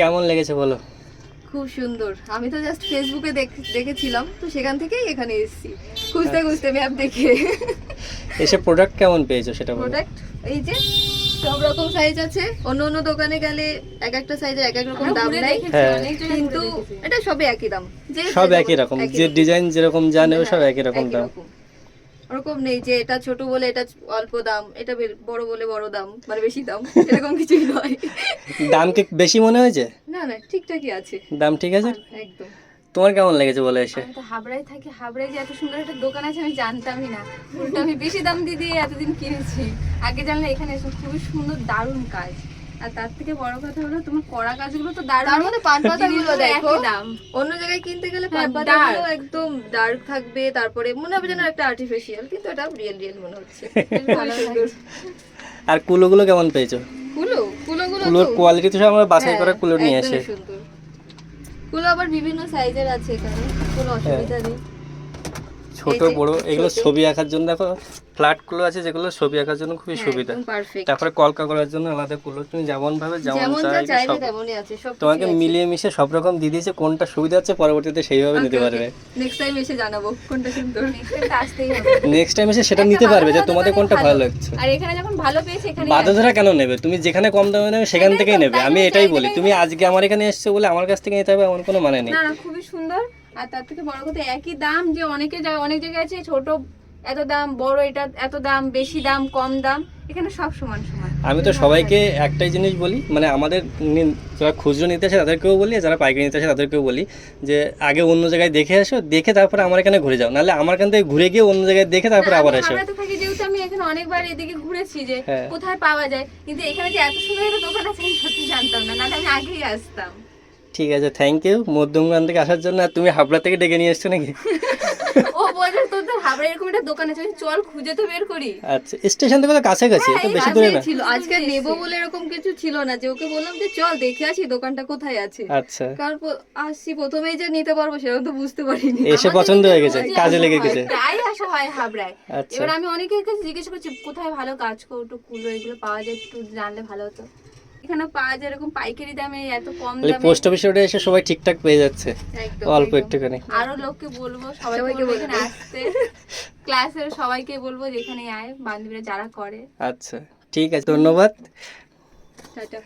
কেমন লেগেছে বলো? খুব সুন্দর। আমি তো জাস্ট ফেসবুকে দেখেছিলাম, তো সেখান থেকেই এখানে এসেছি খুঁজতে খুঁজতে ম্যাপ দেখে। এসে প্রোডাক্ট কেমন পেয়েছো সেটা বলো। প্রোডাক্ট এই যে সব রকম সাইজ আছে। অন্য অন্য দোকানে গেলে এক একটা সাইজের এক এক রকম দাম নেয়, কিন্তু এটা সবই একই দাম। সব একই রকম, যে ডিজাইন যেরকম জানে সব একই রকম দাম। ওরকম নেই যে এটা ছোট বলে এটা অল্প দাম, এটা বড় বলে বড় দাম, মানে বেশি দাম, এরকম কিছুই নয়। দাম কি বেশি মনে হয়েছে? না না, ঠিকঠাকই আছে দাম, ঠিক আছে। একদম। তোমার কেমন লেগেছে বলে এসে? আমি তো হাবড়ায় থাকি, হাবড়ায় যে এত সুন্দর একটা দোকান আছে আমি জানতামই না। উল্টো আমি বেশি দাম দিয়ে এতদিন কিনেছি, আগে জানলে এখানে এসে খুবই সুন্দর, দারুণ কাজ। আর তার থেকে বড় কথা হলো তোমার করা কাজগুলো তো দারুণ। তার মধ্যে পান পাতাগুলো দেখো, দাম অন্য জায়গায় কিনতে গেলে পান পাতাগুলো একদম ডার্ক থাকবে, তারপরে মনে হবে যেন একটা আর্টিফিশিয়াল, কিন্তু এটা রিয়েল রিয়েল মনে হচ্ছে। ভালো সুন্দর। আর কুলোগুলো কেমন পেয়েছো? কুলোর কোয়ালিটি তো সব আমরা বাছাই করে কুলো নিয়ে আসে। সুন্দর কুলো আবার বিভিন্ন সাইজের আছে এখানে, কোনো অসুবিধা নেই। ছোট বড় এগুলো ছবি আঁকার জন্য দেখো ফ্ল্যাট কুলো আছে, যেগুলো ছবি আঁকার জন্য খুবই সুবিধা। তারপরে কলকা করার জন্য আলাদা কুলো, তুমি যেমন ভাবে যেমন চাইবে তেমনই আছে সব। তোমাকে মিলিয়ে মিশে সব রকম দিয়ে দিয়েছে, কোনটা সুবিধা হচ্ছে পরবর্তীতে সেইভাবে নিতে পারবে। নেক্সট টাইম এসে জানাবো কোনটা সুন্দর। আসতেই হবে, নেক্সট টাইম এসে সেটা নিতে পারবে যে তোমাদের কোনটা ভালো লাগছে। আর এখানে যখন ভালো পেয়েছে এখানে বাধা ধরা কেন নেবে? তুমি যেখানে কম দামে নেবে সেখান থেকেই নেবে, আমি এটাই বলি। তুমি আজকে আমার এখানে এসেছো বলে আমার কাছ থেকে নিতে হবে এমন কোনো মানে নেই। না না, খুবই সুন্দর। আর তার থেকে বড় কথা একই দাম, যে অনেক জায়গায় আছে ছোট এত দাম, বড় এটা এত দাম, বেশি দাম, কম দাম, এখানে সব সমান সমান। আমি তো সবাইকে একটাই জিনিস বলি, মানে আমাদের যারা খুচরো নিতে আসে তাদেরকেও বলি, যারা পাইকারি নিতে আসে তাদেরকেও বলি যে আগে অন্য জায়গায় দেখে আসো, দেখে তারপরে আমার এখানে ঘুরে যাও, নাহলে আমার এখান থেকে ঘুরে গিয়ে অন্য জায়গায় দেখে তারপরে আবার আসো। আমরা তো থাকি যেহেতু, আমি এখানে অনেকবার এদিকে ঘুরেছি যে কোথায় পাওয়া যায়, কিন্তু এখানে যে এত সুন্দর একটা দোকান আছে আমি সত্যি জানতাম না, নাহলে আমি আগেই আসতাম। ঠিক আছে, থ্যাংক ইউ মধ্যমগ্রাম থেকে আসার জন্য। আর তুমি হাবড়া থেকে ডেকে নিয়ে এসছো নাকি? ও বলে তোদের হাবড়া এরকম একটা দোকান আছে, চল খুঁজে তো বের করি। আচ্ছা, স্টেশন থেকে তো কাছাকাছি, তো বেশি দূরে না। ছিল আজকে নেবো বলে এরকম কিছু ছিল না, যে ওকে বললাম যে চল দেখে আসি দোকানটা কোথায় আছে। আচ্ছা, কারণ আসছি প্রথমেই যে নিতে পারবো সেরকম তো বুঝতে পারিনি। এসে পছন্দ হয়ে গেছে, কাজে লেগে গেছে। প্রায় আসা হয় হাবড়ায়। আচ্ছা, এবার আমি অনেকের কাছে জিজ্ঞেস করছি কোথায় ভালো কাজ করতো, কুলো এগুলো পাওয়া যায়, একটু জানলে ভালো হতো। এখানে পাওয়া যায় এরকম পাইকারি দামে, এত কম দামে। পোস্ট অফিসে উঠে এসে সবাই ঠিকঠাক পেয়ে যাচ্ছে, অল্প একটুখানি। আরো লোককে বলবো, সবাইকে এখানে আসতে, ক্লাসের সবাইকে বলবো যেখানে আয়, বান্ধবীরা যারা করে। আচ্ছা, ঠিক আছে, ধন্যবাদ। টাটা।